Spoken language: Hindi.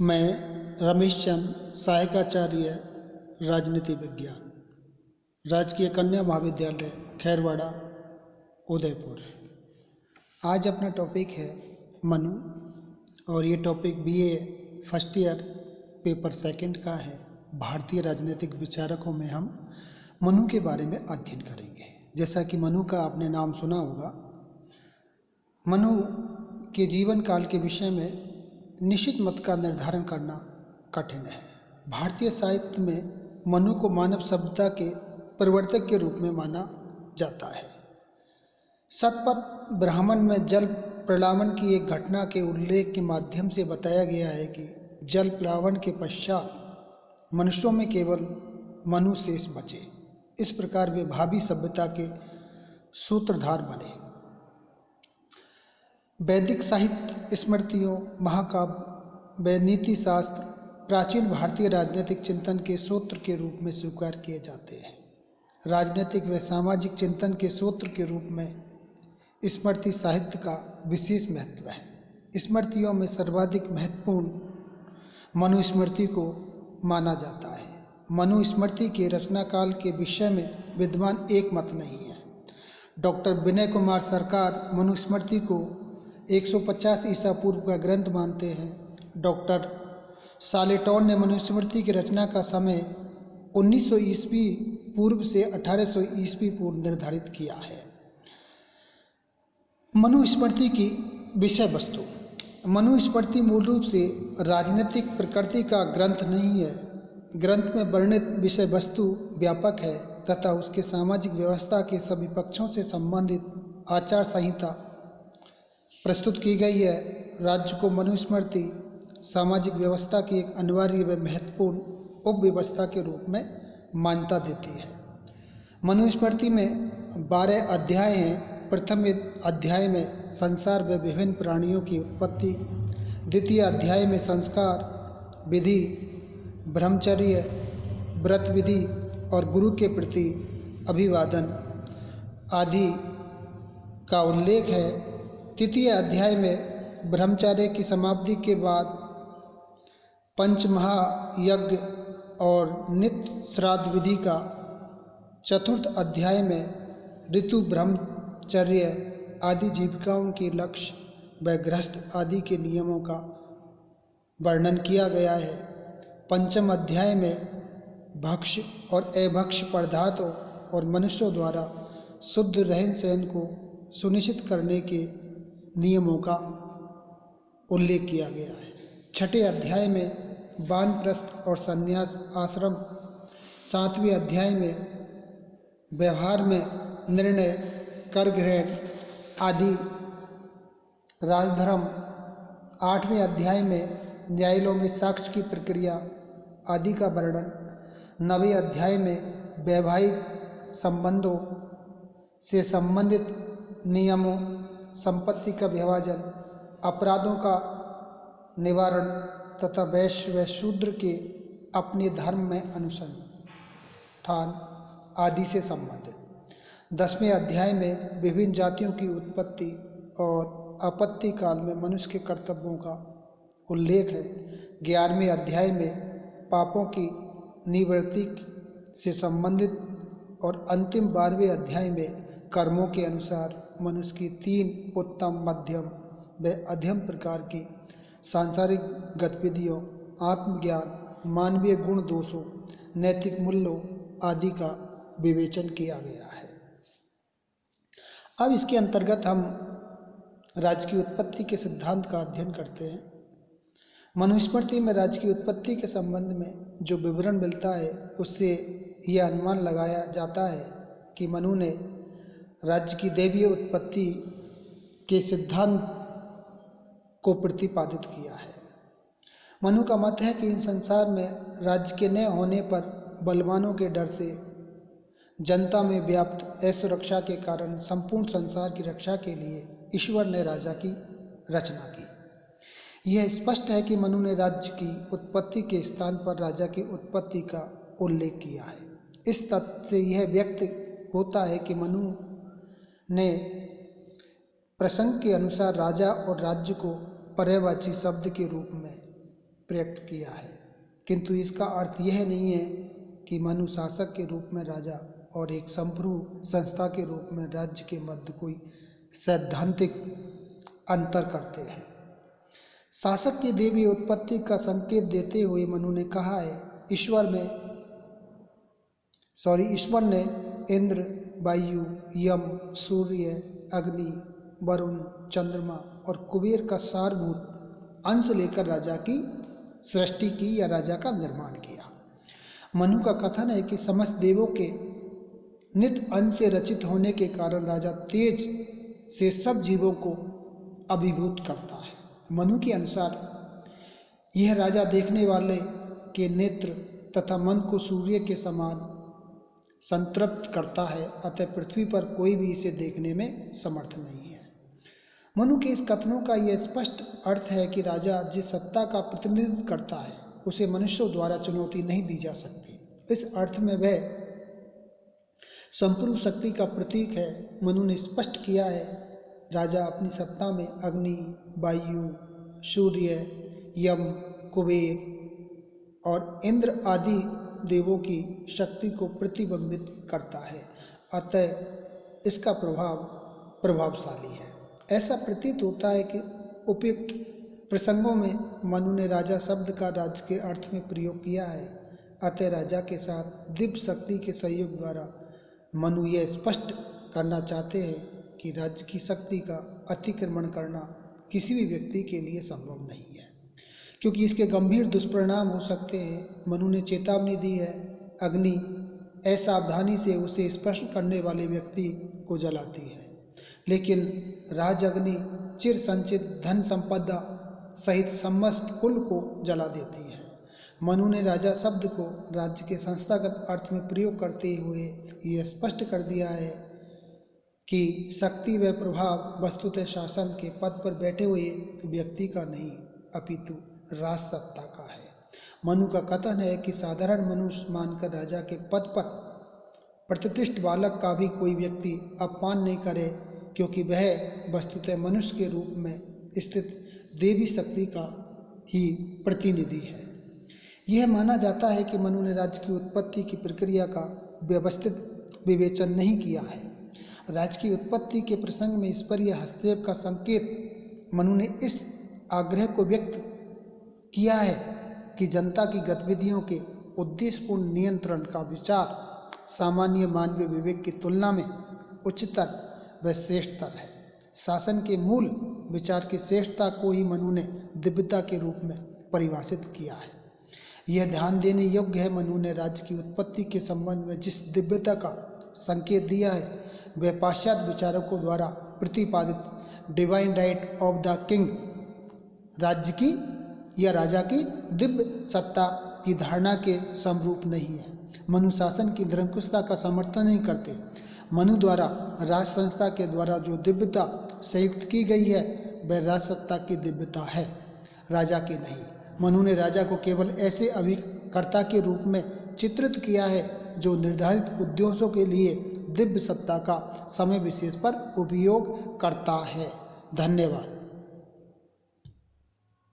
मैं रमेश चंद, सहायकाचार्य राजनीति विज्ञान, राजकीय कन्या महाविद्यालय खैरवाड़ा उदयपुर। आज अपना टॉपिक है मनु और ये topic BA first year paper second का है। भारतीय राजनीतिक विचारकों में हम मनु के बारे में अध्ययन करेंगे। जैसा कि मनु का आपने नाम सुना होगा, मनु के जीवन काल के विषय में निश्चित मत का निर्धारण करना कठिन है। भारतीय साहित्य में मनु को मानव सभ्यता के प्रवर्तक के रूप में माना जाता है। शतपथ ब्राह्मण में जल प्लावन की एक घटना के उल्लेख के माध्यम से बताया गया है कि जल प्लावन के पश्चात मनुष्यों में केवल मनु शेष बचे। इस प्रकार वे भावी सभ्यता के सूत्रधार बने। वैदिक साहित्य, स्मृतियों, महाकाव्य व नीति शास्त्र प्राचीन भारतीय राजनीतिक चिंतन के सूत्र के रूप में स्वीकार किए जाते हैं। राजनीतिक व सामाजिक चिंतन के सूत्र के रूप में स्मृति साहित्य का विशेष महत्व है। स्मृतियों में सर्वाधिक महत्वपूर्ण मनुस्मृति को माना जाता है। मनुस्मृति के रचना काल के विषय में विद्वान एक मत नहीं है। डॉक्टर विनय कुमार सरकार मनुस्मृति को 150 ईसा पूर्व का ग्रंथ मानते हैं। डॉक्टर सालेटॉन ने मनुस्मृति की रचना का समय 1900 ईस्वी पूर्व से 1800 ईस्वी पूर्व निर्धारित किया है। मनुस्मृति की विषय वस्तु। मनुस्मृति मूल रूप से राजनीतिक प्रकृति का ग्रंथ नहीं है। ग्रंथ में वर्णित विषय वस्तु व्यापक है तथा उसके सामाजिक व्यवस्था के सभी पक्षों से संबंधित आचार संहिता प्रस्तुत की गई है। राज्य को मनुस्मृति सामाजिक व्यवस्था की एक अनिवार्य व महत्वपूर्ण उपव्यवस्था के रूप में मान्यता देती है। मनुस्मृति में 12 अध्याय हैं। प्रथम अध्याय में संसार व विभिन्न प्राणियों की उत्पत्ति, द्वितीय अध्याय में संस्कार, विधि, ब्रह्मचर्य, व्रत विधि और गुरु के प्रति अभिवादन आदि का उल्लेख है। तृतीय अध्याय में ब्रह्मचर्य की समाप्ति के बाद पंचमहायज्ञ और नित्य श्राद्ध विधि का, चतुर्थ अध्याय में ऋतु, ब्रह्मचर्य आदि जीविकाओं के लक्ष्य व गृहस्थ आदि के नियमों का वर्णन किया गया है। पंचम अध्याय में भक्ष्य और अभक्ष्य पदार्थों और मनुष्यों द्वारा शुद्ध रहन सहन को सुनिश्चित करने के नियमों का उल्लेख किया गया है। छठे अध्याय में वानप्रस्थ और संन्यास आश्रम, सातवें अध्याय में व्यवहार में निर्णय, कर ग्रहण आदि राजधर्म, आठवें अध्याय में न्यायालयों में साक्ष्य की प्रक्रिया आदि का वर्णन, नवें अध्याय में वैवाहिक संबंधों से संबंधित नियमों, संपत्ति का विभाजन, अपराधों का निवारण तथा वैश्य व शूद्र के अपने धर्म में अनुसंधान आदि से संबंधित। 10वें अध्याय में विभिन्न जातियों की उत्पत्ति और आपत्ति काल में मनुष्य के कर्तव्यों का उल्लेख है। 11वें अध्याय में पापों की निवृत्ति से संबंधित और अंतिम 12वें अध्याय में कर्मों के अनुसार मनुष्य की 3 उत्तम, मध्यम व अध्यम प्रकार की सांसारिक गतिविधियों, आत्मज्ञान, मानवीय गुण दोषों, नैतिक मूल्यों आदि का विवेचन किया गया है। अब इसके अंतर्गत हम राज्य की उत्पत्ति के सिद्धांत का अध्ययन करते हैं। मनुस्मृति में राज्य की उत्पत्ति के संबंध में जो विवरण मिलता है उससे यह अनुमान लगाया जाता है कि मनु ने राज्य की दैवीय उत्पत्ति के सिद्धांत को प्रतिपादित किया है। मनु का मत है कि इस संसार में राज्य के न होने पर बलवानों के डर से जनता में व्याप्त असुरक्षा के कारण संपूर्ण संसार की रक्षा के लिए ईश्वर ने राजा की रचना की। यह स्पष्ट है कि मनु ने राज्य की उत्पत्ति के स्थान पर राजा की उत्पत्ति का उल्लेख किया है। इस तथ्य से यह व्यक्त होता है कि मनु ने प्रसंग के अनुसार राजा और राज्य को पर्यायवाची शब्द के रूप में प्रयुक्त किया है, किंतु इसका अर्थ यह नहीं है कि मनु शासक के रूप में राजा और एक संप्रभु संस्था के रूप में राज्य के मध्य कोई सैद्धांतिक अंतर करते हैं। शासक की देवी उत्पत्ति का संकेत देते हुए मनु ने कहा है, ईश्वर ने इंद्र, वायु, यम, सूर्य, अग्नि, वरुण, चंद्रमा और कुबेर का सारभूत अंश लेकर राजा की सृष्टि की या राजा का निर्माण किया। मनु का कथन है कि समस्त देवों के नित अंश से रचित होने के कारण राजा तेज से सब जीवों को अभिभूत करता है। मनु के अनुसार यह राजा देखने वाले के नेत्र तथा मन को सूर्य के समान संतृप्त करता है, अतः पृथ्वी पर कोई भी इसे देखने में समर्थ नहीं है। मनु के इस कथनों का यह स्पष्ट अर्थ है कि राजा जिस सत्ता का प्रतिनिधित्व करता है उसे मनुष्यों द्वारा चुनौती नहीं दी जा सकती। इस अर्थ में वह संपूर्ण शक्ति का प्रतीक है। मनु ने स्पष्ट किया है, राजा अपनी सत्ता में अग्नि, वायु, सूर्य, यम, कुबेर और इंद्र आदि देवों की शक्ति को प्रतिबिंबित करता है, अतः इसका प्रभाव प्रभावशाली है। ऐसा प्रतीत होता है कि उपयुक्त प्रसंगों में मनु ने राजा शब्द का राज्य के अर्थ में प्रयोग किया है, अतः राजा के साथ दिव्य शक्ति के सहयोग द्वारा मनु यह स्पष्ट करना चाहते हैं कि राज्य की शक्ति का अतिक्रमण करना किसी भी व्यक्ति के लिए संभव नहीं है, क्योंकि इसके गंभीर दुष्परिणाम हो सकते हैं। मनु ने चेतावनी दी है, अग्नि असावधानी से उसे स्पर्श करने वाले व्यक्ति को जलाती है, लेकिन राज अग्नि चिर संचित धन संपदा सहित समस्त कुल को जला देती है। मनु ने राजा शब्द को राज्य के संस्थागत अर्थ में प्रयोग करते हुए यह स्पष्ट कर दिया है कि शक्ति व प्रभाव वस्तुतः शासन के पद पर बैठे हुए व्यक्ति का नहीं अपितु राजसत्ता का है। मनु का कथन है कि साधारण मनुष्य मानकर राजा के पद पर प्रतिष्ठित बालक का भी कोई व्यक्ति अपमान नहीं करे, क्योंकि वह वस्तुतः मनुष्य के रूप में स्थित देवी शक्ति का ही प्रतिनिधि है। यह माना जाता है कि मनु ने राज्य की उत्पत्ति की प्रक्रिया का व्यवस्थित विवेचन नहीं किया है। राज्य की उत्पत्ति के प्रसंग में ईश्वरीय हस्तक्षेप का संकेत मनु ने इस आग्रह को व्यक्त किया है कि जनता की गतिविधियों के उद्देश्यपूर्ण नियंत्रण का विचार सामान्य मानवीय विवेक की तुलना में उच्चतर व श्रेष्ठतर है। शासन के मूल विचार की श्रेष्ठता को ही मनु ने दिव्यता के रूप में परिभाषित किया है। यह ध्यान देने योग्य है, मनु ने राज्य की उत्पत्ति के संबंध में जिस दिव्यता का संकेत दिया है वह पाश्चात्य विचारकों द्वारा प्रतिपादित divine right of the king, राज्य की या राजा की दिव्य सत्ता की धारणा के समरूप नहीं है। मनु शासन की निरंकुशता का समर्थन नहीं करते। मनु द्वारा राज संस्था के द्वारा जो दिव्यता संयुक्त की गई है वह राजसत्ता की दिव्यता है, राजा की नहीं। मनु ने राजा को केवल ऐसे अभिकर्ता के रूप में चित्रित किया है जो निर्धारित उद्देश्यों के लिए दिव्य सत्ता का समय विशेष पर उपयोग करता है। धन्यवाद।